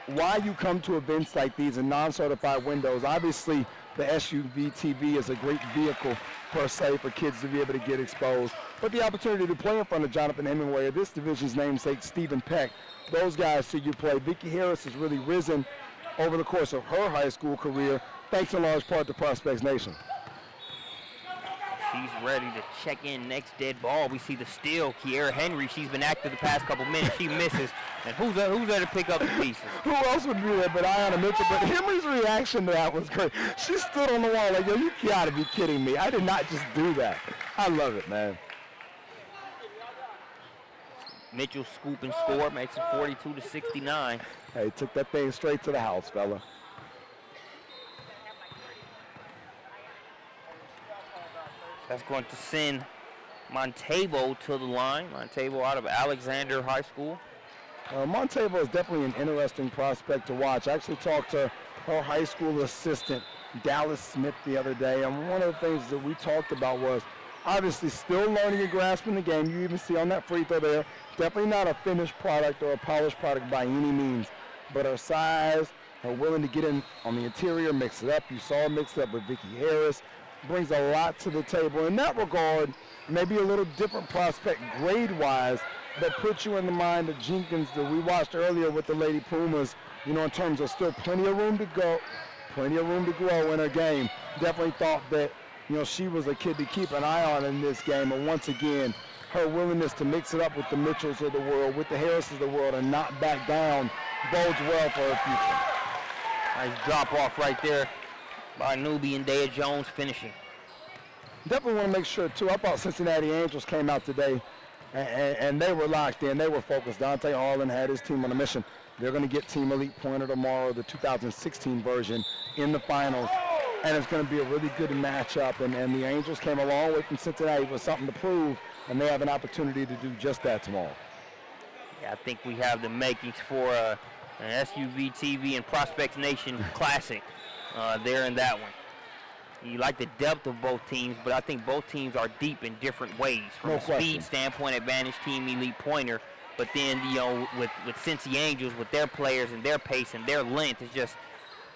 C: why you come to events like these in non-certified windows, obviously the SUV TV is a great vehicle per se for kids to be able to get exposed. But the opportunity to play in front of Jonathan Hemingway, this division's namesake, Stephen Peck, those guys see you play. Vicki Harris has really risen over the course of her high school career, thanks in large part to Prospects Nation.
A: She's ready to check in next dead ball. We see the steal. Kiera Henry, she's been active the past couple minutes. She misses. And who's there to pick up the pieces?
C: Who else would be there but Ayanna Mitchell? But Henry's reaction to that was great. She stood on the wall like, yo, you gotta be kidding me. I did not just do that. I love it, man.
A: Mitchell scoop and score, makes it 42-69.
C: Hey, took that thing straight to the house, fella.
A: That's going to send Montebo to the line. Montebo out of Alexander High School.
C: Montebo is definitely an interesting prospect to watch. I actually talked to her high school assistant, Dallas Smith, the other day, and one of the things that we talked about was obviously still learning and grasping the game. You even see on that free throw there, definitely not a finished product or a polished product by any means, but her size, her willing to get in on the interior, mix it up. You saw her mix it up with Vicki Harris, brings a lot to the table. In that regard, maybe a little different prospect grade-wise, that puts you in the mind of Jenkins that we watched earlier with the Lady Pumas, you know, in terms of still plenty of room to go, plenty of room to grow in her game. Definitely thought that, you know, she was a kid to keep an eye on in this game. And once again, her willingness to mix it up with the Mitchells of the world, with the Harrises of the world, and not back down bodes well for her future.
A: Nice drop off right there by Newbie and Dea Jones finishing.
C: Definitely want to make sure, too, I thought Cincinnati Angels came out today and they were locked in. They were focused. Dante Harlan had his team on a mission. They're going to get Team Elite Pointer tomorrow, the 2016 version, in the finals. And it's going to be a really good matchup. And the Angels came a long way from Cincinnati with something to prove, and they have an opportunity to do just that tomorrow.
A: Yeah, I think we have the makings for an SUV TV and Prospects Nation classic there in that one. You like the depth of both teams, but I think both teams are deep in different ways. From a speed standpoint, advantage Team Elite Pointer, but then, you know, with Cincy Angels, with their players and their pace and their length, it's just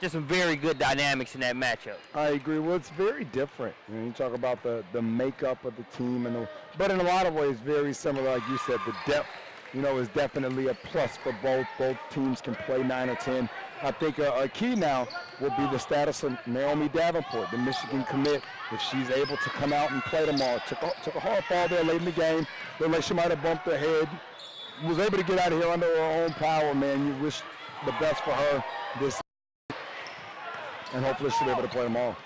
A: some very good dynamics in that matchup.
C: I agree. Well, it's very different. You talk about the makeup of the team, but in a lot of ways very similar. Like you said, the depth, you know, is definitely a plus for both. Both teams can play 9 or 10. I think a key now will be the status of Naomi Davenport, the Michigan commit, if she's able to come out and play tomorrow. Took a hard fall there late in the game. Looked like she might have bumped her head. Was able to get out of here under her own power, man. You wish the best for her this, and hopefully she'll be able to play tomorrow.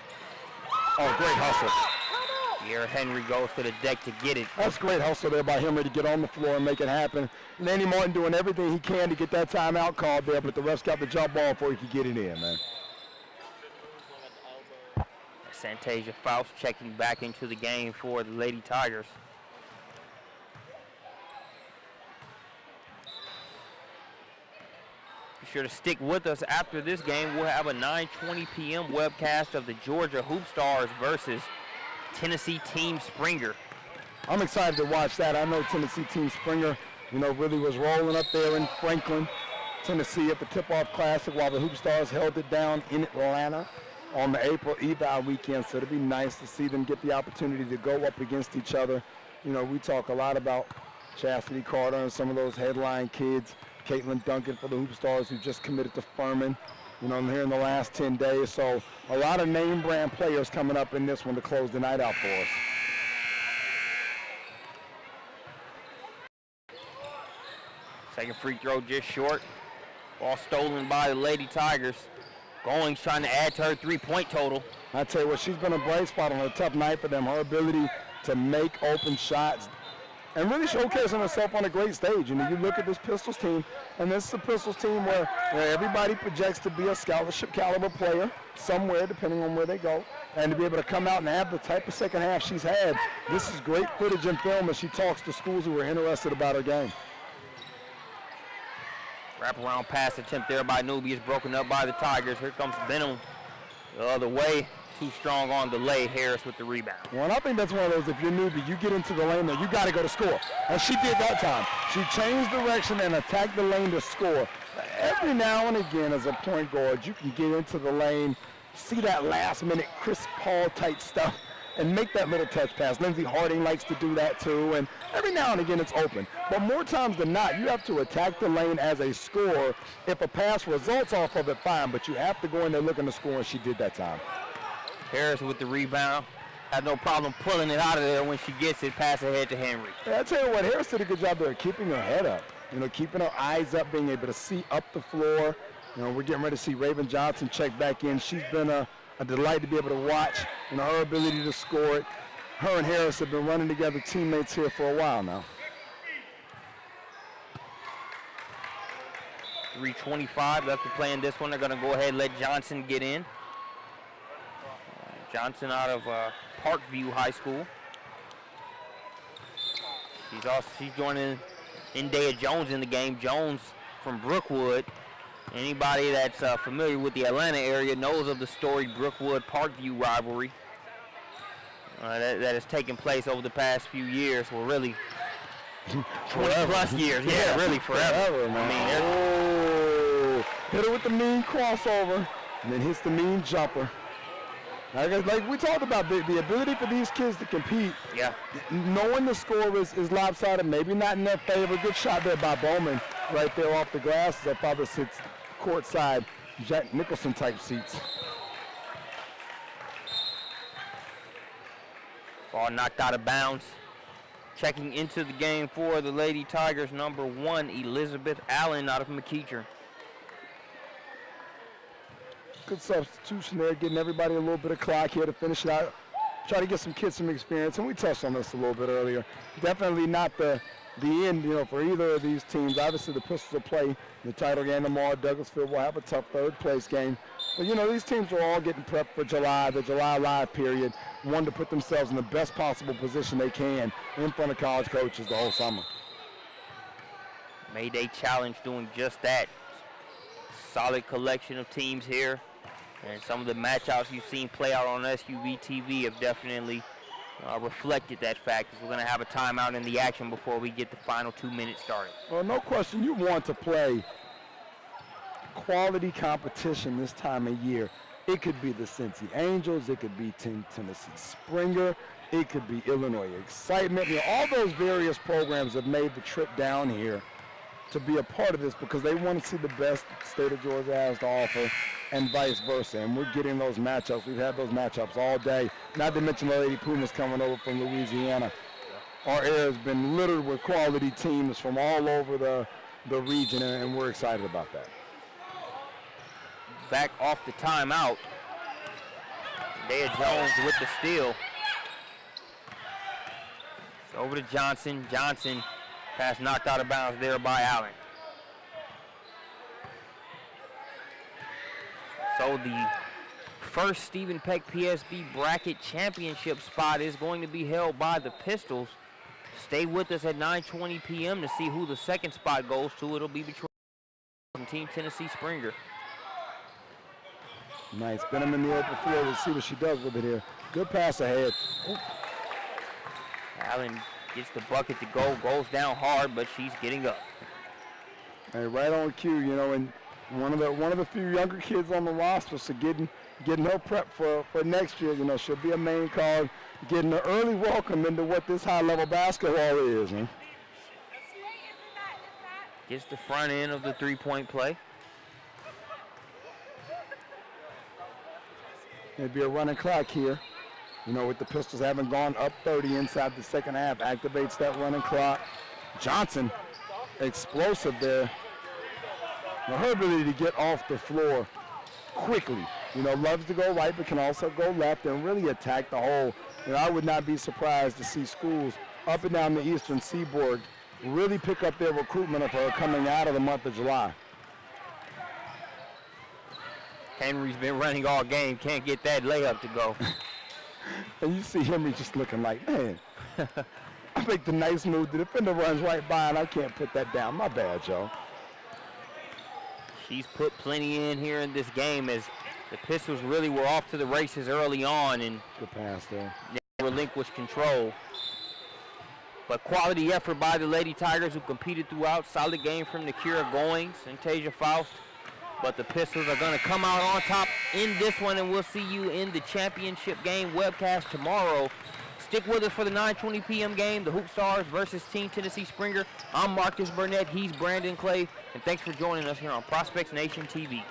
C: Oh, great hustle.
A: Here Henry goes to the deck to get it.
C: That's great hustle there by Henry to get on the floor and make it happen. Lanny Martin doing everything he can to get that timeout called there, but the refs got the jump ball before he could get it in, man.
A: Santasia Faust checking back into the game for the Lady Tigers. Be sure to stick with us after this game. We'll have a 9:20 p.m. webcast of the Georgia Hoop Stars versus Tennessee Team Springer.
C: I'm excited to watch that. I know Tennessee Team Springer, you know, really was rolling up there in Franklin, Tennessee at the Tip-Off Classic while the Hoop Stars held it down in Atlanta on the April eval weekend. So it'll be nice to see them get the opportunity to go up against each other. You know, we talk a lot about Chastity Carter and some of those headline kids. Caitlin Duncan for the Hoop Stars who just committed to Furman, you know, here in the last 10 days. So a lot of name brand players coming up in this one to close the night out for us.
A: Second free throw just short. Ball stolen by the Lady Tigers. Goings trying to add to her three-point total.
C: I tell you what, she's been a bright spot on a tough night for them. Her ability to make open shots and really showcasing herself on a great stage. You know, you look at this Pistols team, and this is a Pistols team where everybody projects to be a scholarship caliber player somewhere, depending on where they go, and to be able to come out and have the type of second half she's had. This is great footage and film as she talks to schools who are interested about her game.
A: Wraparound pass attempt there by Newbie is broken up by the Tigers. Here comes Benham the other way. Too strong on delay. Harris with the rebound.
C: Well, and I think that's one of those, if you're Newbie, you get into the lane there, you got to go to score. And she did that time. She changed direction and attacked the lane to score. Every now and again, as a point guard, you can get into the lane, see that last-minute Chris Paul type stuff, and make that little touch pass. Lindsey Harding likes to do that too, and every now and again it's open. But more times than not, you have to attack the lane as a scorer. If a pass results off of it, fine, but you have to go in there looking to score, and she did that time.
A: Harris with the rebound. Had no problem pulling it out of there when she gets it, pass ahead to Henry.
C: Yeah, I tell you what, Harris did a good job there keeping her head up, you know, keeping her eyes up, being able to see up the floor. You know, we're getting ready to see Raven Johnson check back in. She's been a delight to be able to watch, you know, her ability to score it. Her and Harris have been running together, teammates here for a while now.
A: 3:25 left to play in this one. They're going to go ahead and let Johnson get in. Johnson out of Parkview High School. She's joining Indea Jones in the game. Jones from Brookwood. Anybody that's familiar with the Atlanta area knows of the storied Brookwood-Parkview rivalry that has taken place over the past few years. Well, really, 20-plus years. Yeah, really forever.
C: Man. Hit her with the mean crossover, and then hits the mean jumper. Like we talked about, the ability for these kids to compete.
A: Yeah.
C: Knowing the score is lopsided, maybe not in their favor. Good shot there by Bowman right there off the glass. That father sits courtside, Jack Nicholson type seats.
A: Ball knocked out of bounds. Checking into the game for the Lady Tigers, number 1, Elizabeth Allen out of McEachern.
C: Good substitution there, getting everybody a little bit of clock here to finish it out. Try to get some kids some experience, and we touched on this a little bit earlier. Definitely not the end, for either of these teams. Obviously, the Pistols will play the title game tomorrow. Douglasville will have a tough third-place game. But, these teams are all getting prepped for July, the July Live period, wanting to put themselves in the best possible position they can in front of college coaches the whole summer.
A: Mayday Challenge doing just that. Solid collection of teams here. And some of the matchups you've seen play out on SUV TV have definitely reflected that fact, because we're going to have a timeout in the action before we get the final 2 minutes started.
C: Well, no question, you want to play quality competition this time of year. It could be the Cincy Angels, it could be Tennessee Springer, it could be Illinois Excitement. All those various programs have made the trip down here to be a part of this because they want to see the best the state of Georgia has to offer, and vice versa. And we're getting those matchups. We've had those matchups all day. Not to mention the Lady Pumas coming over from Louisiana. Our area has been littered with quality teams from all over the region, and we're excited about that.
A: Back off the timeout. Dea Jones with the steal. It's over to Johnson. Johnson pass knocked out of bounds there by Allen. So the first Stephen Peck PSB bracket championship spot is going to be held by the Pistols. Stay with us at 9:20 p.m. to see who the second spot goes to. It'll be between Team Tennessee Springer.
C: Nice. Benham in the open field. Let's see what she does with it here. Good pass ahead. Ooh.
A: Allen gets the bucket to go, goes down hard, but she's getting up.
C: Hey, right on cue, and one of the few younger kids on the roster, so getting her prep for next year. She'll be a main card, getting an early welcome into what this high-level basketball is. Huh?
A: Gets the front end of the three-point play.
C: There'd be a running clock here. With the Pistols having gone up 30 inside the second half, activates that running clock. Johnson, explosive there. Now her ability to get off the floor quickly. Loves to go right, but can also go left and really attack the hole. I would not be surprised to see schools up and down the eastern seaboard really pick up their recruitment of her coming out of the month of July.
A: Henry's been running all game, can't get that layup to go.
C: And you see Henry just looking like, man, I make the nice move. The defender runs right by, and I can't put that down. My bad, Joe.
A: She's put plenty in here in this game as the Pistols really were off to the races early on and
C: good pass there.
A: Relinquished control. But quality effort by the Lady Tigers, who competed throughout. Solid game from Nakira Goings and Tasia Faust. But the Pistols are going to come out on top in this one, and we'll see you in the championship game webcast tomorrow. Stick with us for the 9:20 p.m. game, the Hoop Stars versus Team Tennessee Springer. I'm Marcus Burnett. He's Brandon Clay. And thanks for joining us here on Prospects Nation TV.